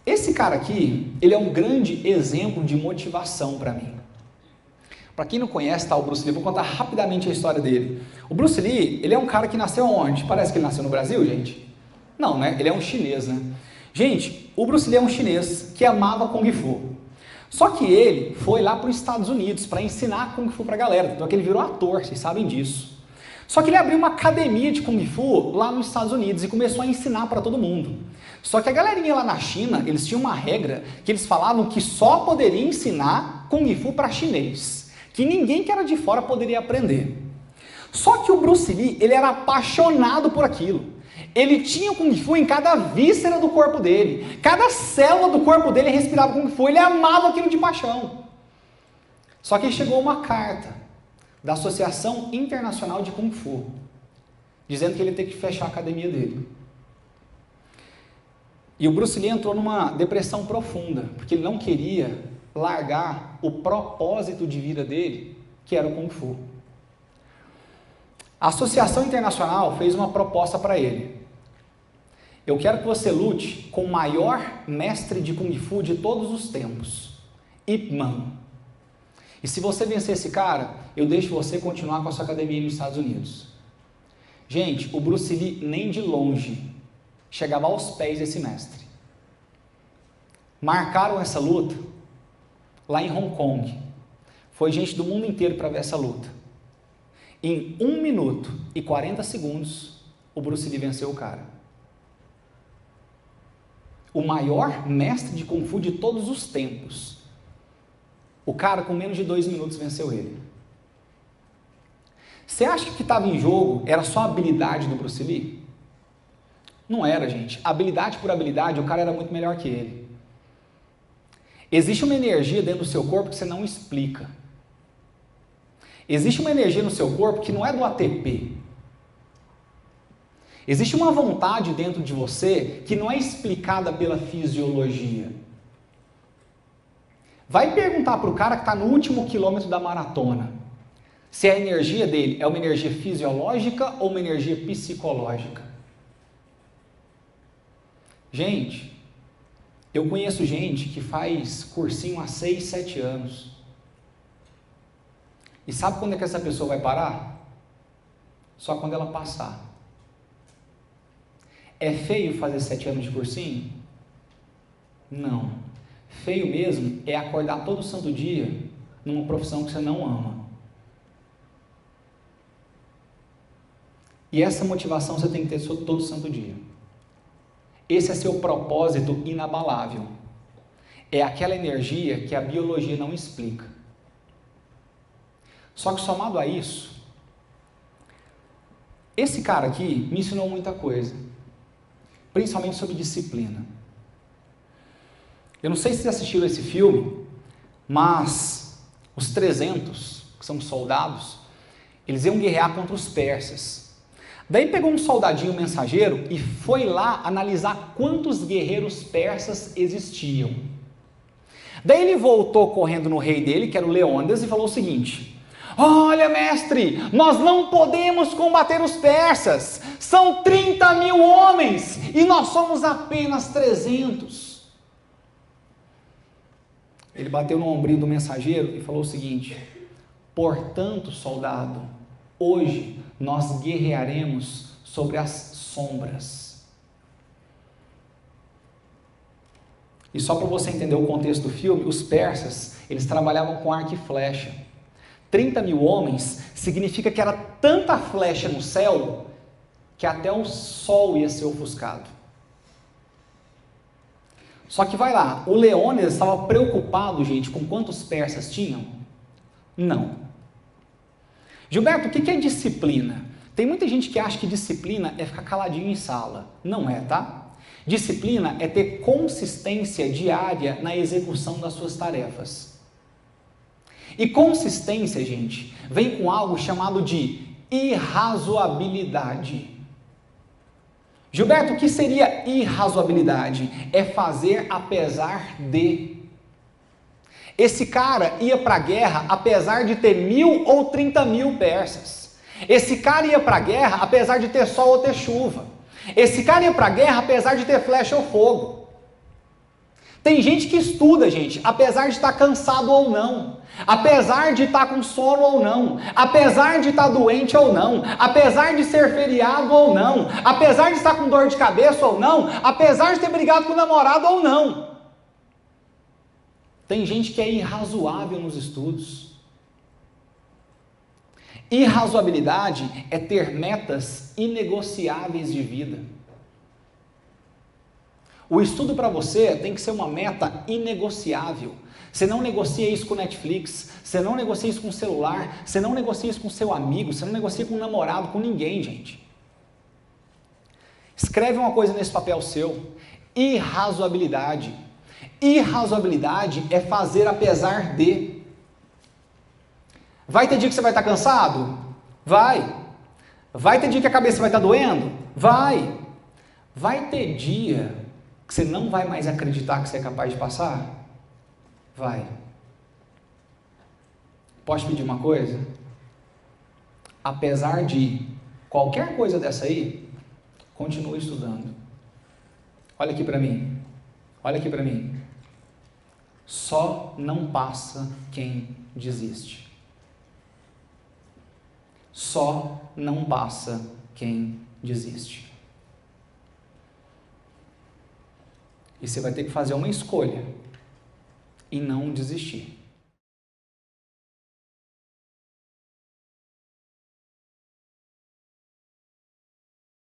Esse cara aqui, ele é um grande exemplo de motivação para mim. Para quem não conhece, tá, o Bruce Lee, vou contar rapidamente a história dele. O Bruce Lee, ele é um cara que nasceu onde? Parece que ele nasceu no Brasil, gente? Não, né? Ele é um chinês, né? Gente, o Bruce Lee é um chinês que amava Kung Fu. Só que ele foi lá para os Estados Unidos para ensinar Kung Fu para a galera, então ele virou ator, vocês sabem disso. Só que ele abriu uma academia de Kung Fu lá nos Estados Unidos e começou a ensinar para todo mundo. Só que a galerinha lá na China, eles tinham uma regra que eles falavam que só poderia ensinar Kung Fu para chinês, que ninguém que era de fora poderia aprender. Só que o Bruce Lee, ele era apaixonado por aquilo. Ele tinha o Kung Fu em cada víscera do corpo dele. Cada célula do corpo dele respirava Kung Fu. Ele amava aquilo de paixão. Só que chegou uma carta da Associação Internacional de Kung Fu, dizendo que ele ia ter que fechar a academia dele. E o Bruce Lee entrou numa depressão profunda, porque ele não queria largar o propósito de vida dele, que era o Kung Fu. A Associação Internacional fez uma proposta para ele. Eu quero que você lute com o maior mestre de Kung Fu de todos os tempos, Ip Man. E se você vencer esse cara, eu deixo você continuar com a sua academia nos Estados Unidos. Gente, o Bruce Lee nem de longe chegava aos pés desse mestre. Marcaram essa luta lá em Hong Kong. Foi gente do mundo inteiro para ver essa luta. Em 1 minuto e 40 segundos, o Bruce Lee venceu o cara. O maior mestre de Kung Fu de todos os tempos. O cara, com menos de 2 minutos, venceu ele. Você acha que o que estava em jogo era só a habilidade do Bruce Lee? Não era, gente. Habilidade por habilidade, o cara era muito melhor que ele. Existe uma energia dentro do seu corpo que você não explica. Existe uma energia no seu corpo que não é do ATP. Existe uma vontade dentro de você que não é explicada pela fisiologia. Vai perguntar para o cara que está no último quilômetro da maratona se a energia dele é uma energia fisiológica ou uma energia psicológica. Gente, eu conheço gente que faz cursinho há 6, 7 anos. E sabe quando é que essa pessoa vai parar? Só quando ela passar. É feio fazer 7 anos de cursinho? Não. Feio mesmo é acordar todo santo dia numa profissão que você não ama. E essa motivação você tem que ter todo santo dia. Esse é seu propósito inabalável. É aquela energia que a biologia não explica. Só que somado a isso, esse cara aqui me ensinou muita coisa, principalmente sobre disciplina. Eu não sei se vocês assistiram esse filme, mas os 300, que são soldados, eles iam guerrear contra os persas. Daí pegou um soldadinho mensageiro e foi lá analisar quantos guerreiros persas existiam. Daí ele voltou correndo no rei dele, que era o Leônidas, e falou o seguinte: olha, mestre, nós não podemos combater os persas, são 30 mil homens e nós somos apenas 300. Ele bateu no ombrinho do mensageiro e falou o seguinte: portanto, soldado, hoje nós guerrearemos sobre as sombras. E só para você entender o contexto do filme, os persas, eles trabalhavam com arco e flecha. 30 mil homens significa que era tanta flecha no céu que até o sol ia ser ofuscado. Só que vai lá, o Leônidas estava preocupado, gente, com quantos persas tinham? Não. Gilberto, o que é disciplina? Tem muita gente que acha que disciplina é ficar caladinho em sala. Não é, tá? Disciplina é ter consistência diária na execução das suas tarefas. E consistência, gente, vem com algo chamado de irrazoabilidade. Gilberto, o que seria irrazoabilidade? É fazer apesar de. Esse cara ia para a guerra apesar de ter 1.000 ou 30 mil persas. Esse cara ia para a guerra apesar de ter sol ou ter chuva. Esse cara ia para a guerra apesar de ter flecha ou fogo. Tem gente que estuda, gente, apesar de estar cansado ou não, apesar de estar com sono ou não, apesar de estar doente ou não, apesar de ser feriado ou não, apesar de estar com dor de cabeça ou não, apesar de ter brigado com o namorado ou não. Tem gente que é irrazoável nos estudos. Irrazoabilidade é ter metas inegociáveis de vida. O estudo para você tem que ser uma meta inegociável. Você não negocia isso com o Netflix, você não negocia isso com o celular, você não negocia isso com o seu amigo, você não negocia com o namorado, com ninguém, gente. Escreve uma coisa nesse papel seu: irrazoabilidade. Irrazoabilidade é fazer apesar de. Vai ter dia que você vai estar cansado? Vai. Vai ter dia que a cabeça vai estar doendo? Vai. Vai ter dia que você não vai mais acreditar que você é capaz de passar? Vai. Posso pedir uma coisa? Apesar de qualquer coisa dessa aí, continue estudando. Olha aqui para mim. Olha aqui para mim. Só não passa quem desiste. Só não passa quem desiste. E você vai ter que fazer uma escolha e não desistir.